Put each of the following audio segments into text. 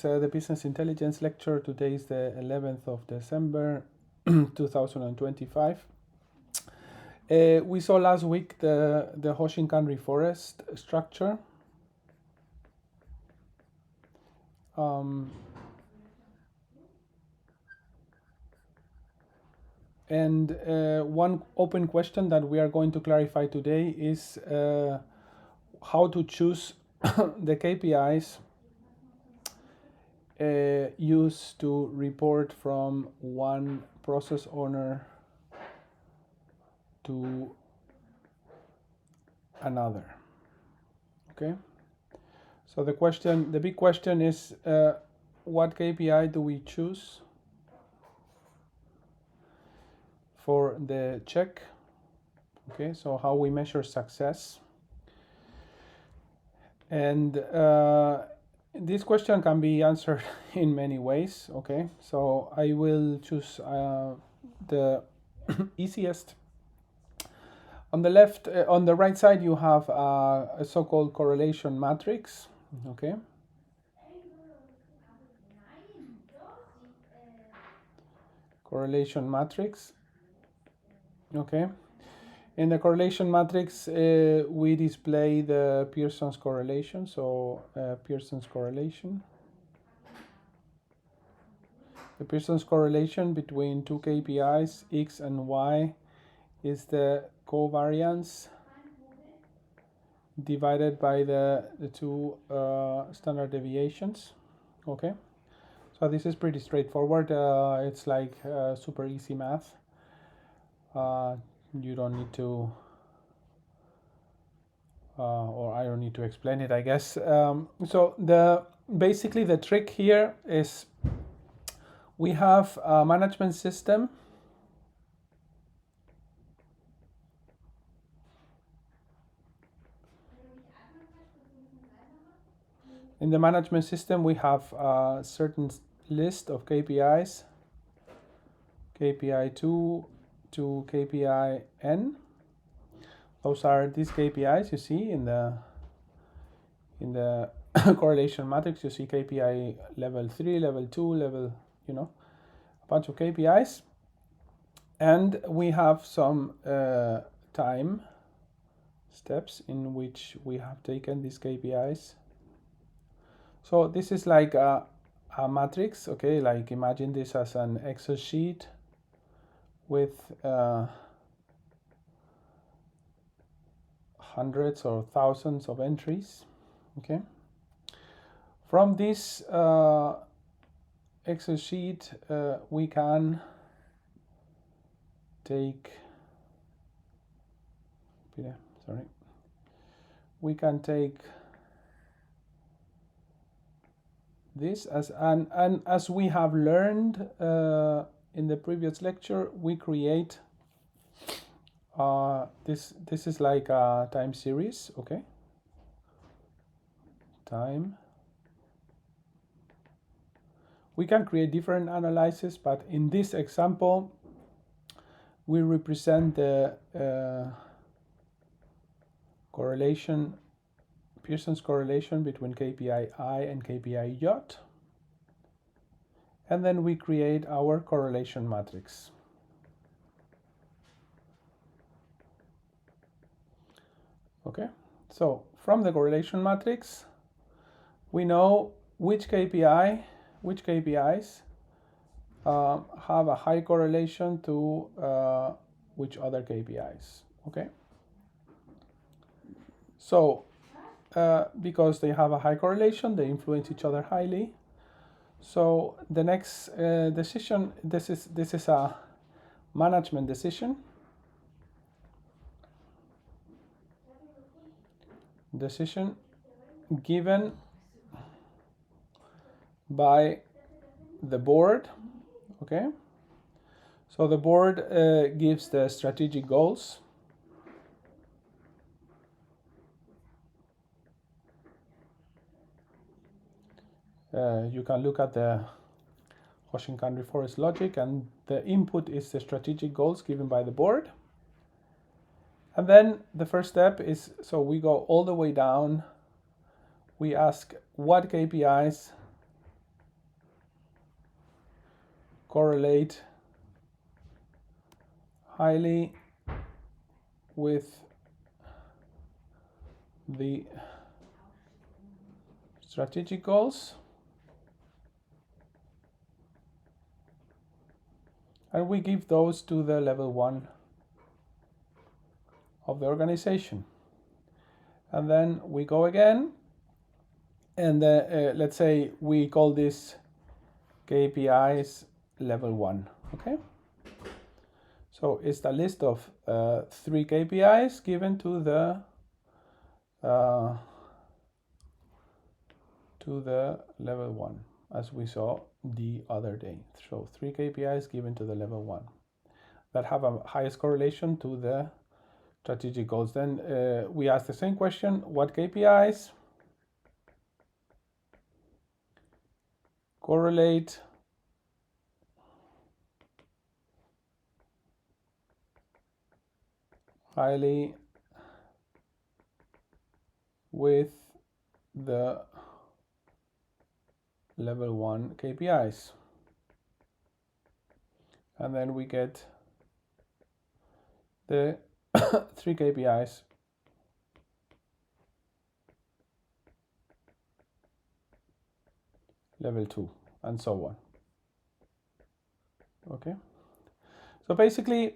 The business intelligence lecture. Today is the 11th of December 2025. We saw last week the Hoshinkanri forest structure. And one open question that we are going to clarify today is how to choose the KPIs used to report from one process owner to another. Okay, so the big question is what KPI do we choose for the check? Okay, so how we measure success. And this question can be answered in many ways. Okay, so I will choose the easiest. On the left, on the right side, you have a so-called correlation matrix. Okay. Correlation matrix. Okay. In the correlation matrix, we display the Pearson's correlation. So Pearson's correlation. The Pearson's correlation between two KPIs, X and Y, is the covariance divided by the two standard deviations. Okay, so this is pretty straightforward. It's like super easy math. You don't need to or I don't need to explain it, I guess. So basically the trick here is we have a management system. In the management system, we have a certain list of KPIs, KPI 2 to KPI n. Those are these KPIs you see in the correlation matrix. You see KPI level 3, level 2, level, a bunch of KPIs. And we have some time steps in which we have taken these KPIs. So this is like a matrix, okay? Like imagine this as an Excel sheet with hundreds or thousands of entries, okay? From this Excel sheet, we can take, we can take this and as we have learned in the previous lecture, we create this is like a time series, okay? Time. We can create different analyses, but in this example, we represent the correlation, Pearson's correlation between KPI I and KPI J. And then we create our correlation matrix. Okay, so from the correlation matrix, we know which KPIs have a high correlation to which other KPIs. Okay, so because they have a high correlation, they influence each other highly. So the next decision, this is a management decision. Decision given by the board. Okay, so the board gives the strategic goals. You can look at the Hoshinkanri forest logic, and the input is the strategic goals given by the board. And then the first step is, so we go all the way down. We ask what KPIs correlate highly with the strategic goals, and we give those to the level 1 of the organization. And then we go again, and let's say we call this KPIs level 1. Okay, so it's the list of 3 KPIs given to the level 1, as we saw the other day. So 3 KPIs given to the level 1 that have a highest correlation to the strategic goals. Then we ask the same question: what KPIs correlate highly with the level 1 KPIs? And then we get the 3 KPIs level 2, and so on. Okay, so basically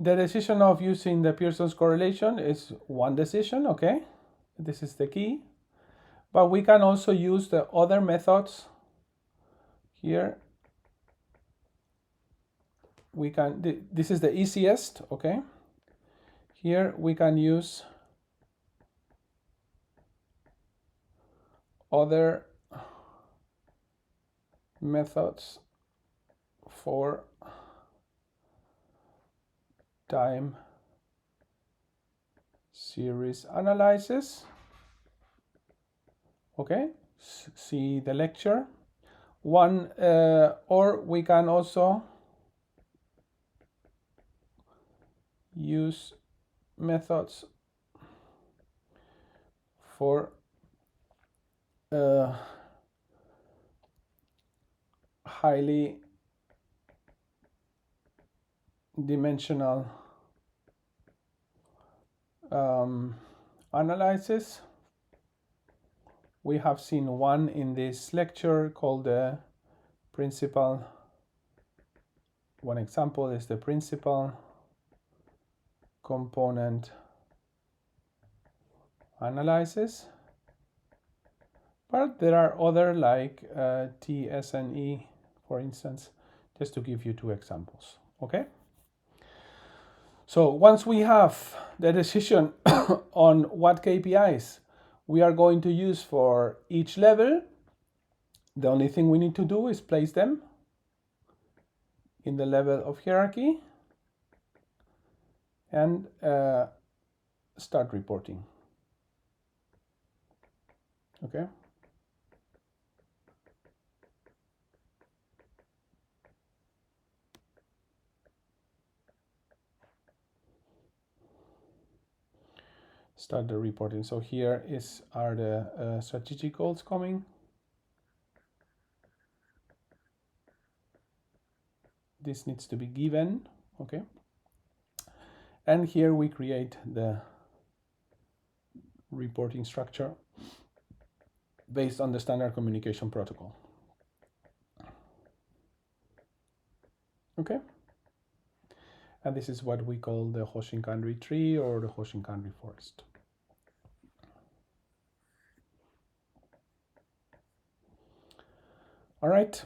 the decision of using the Pearson's correlation is one decision. Okay, this is the key, but we can also use the other methods here. We can, this is the easiest. Okay, here we can use other methods for time series analysis. Okay, see the lecture one, or we can also use methods for highly dimensional analysis. We have seen one in this lecture called the principal. One example is the principal component analysis, but there are other like TSNE, for instance, just to give you 2 examples. Okay, so once we have the decision on what KPIs we are going to use for each level, the only thing we need to do is place them in the level of hierarchy and start reporting. Okay. Start the reporting. So here are the strategic goals coming. This needs to be given. Okay. And here we create the reporting structure based on the standard communication protocol. Okay. And this is what we call the Hoshinkanri tree or the Hoshinkanri forest. All right.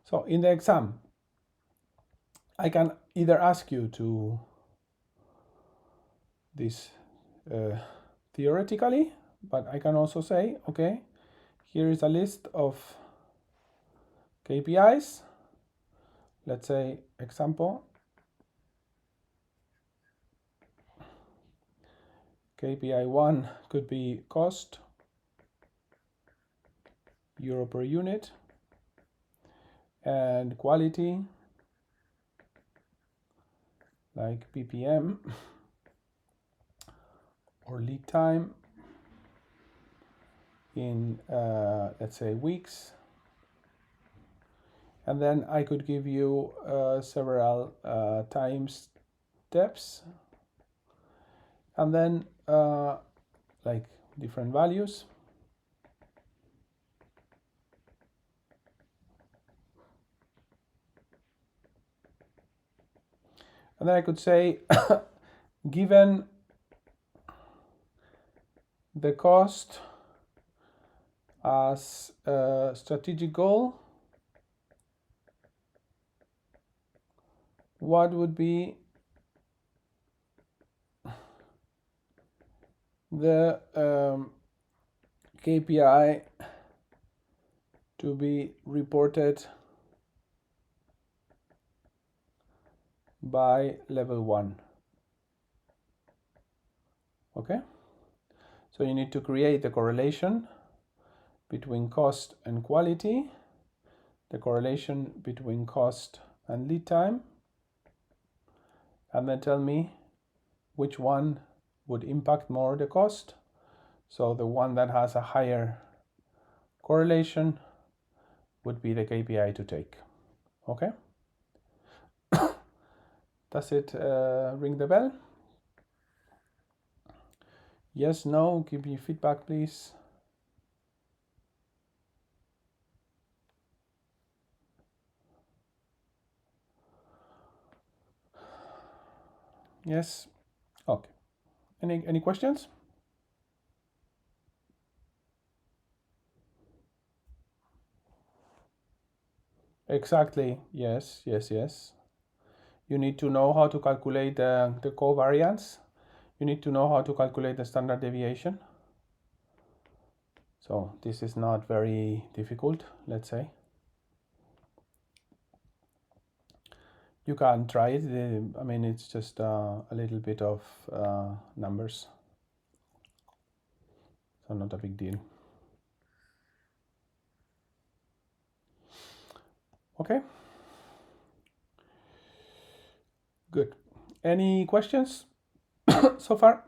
So in the exam, I can either ask you to this theoretically, but I can also say, okay, here is a list of KPIs. Let's say example, KPI 1 could be cost, euro per unit, and quality, like PPM, or lead time in, let's say, weeks, And then I could give you several time steps, and then like different values. And then I could say, given the cost as a strategic goal, what would be the KPI to be reported by level 1? Okay, so you need to create a correlation between cost and quality, the correlation between cost and lead time, and then tell me which one would impact more the cost. So the one that has a higher correlation would be the KPI to take. Okay? Does it ring the bell? Yes, no, give me feedback, please. Yes. Okay. Any questions? Exactly. Yes. You need to know how to calculate the covariance. You need to know how to calculate the standard deviation. So this is not very difficult, let's say. You can try it. I mean, it's just a little bit of numbers. So not a big deal. Okay. Good. Any questions so far?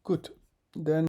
Good. Then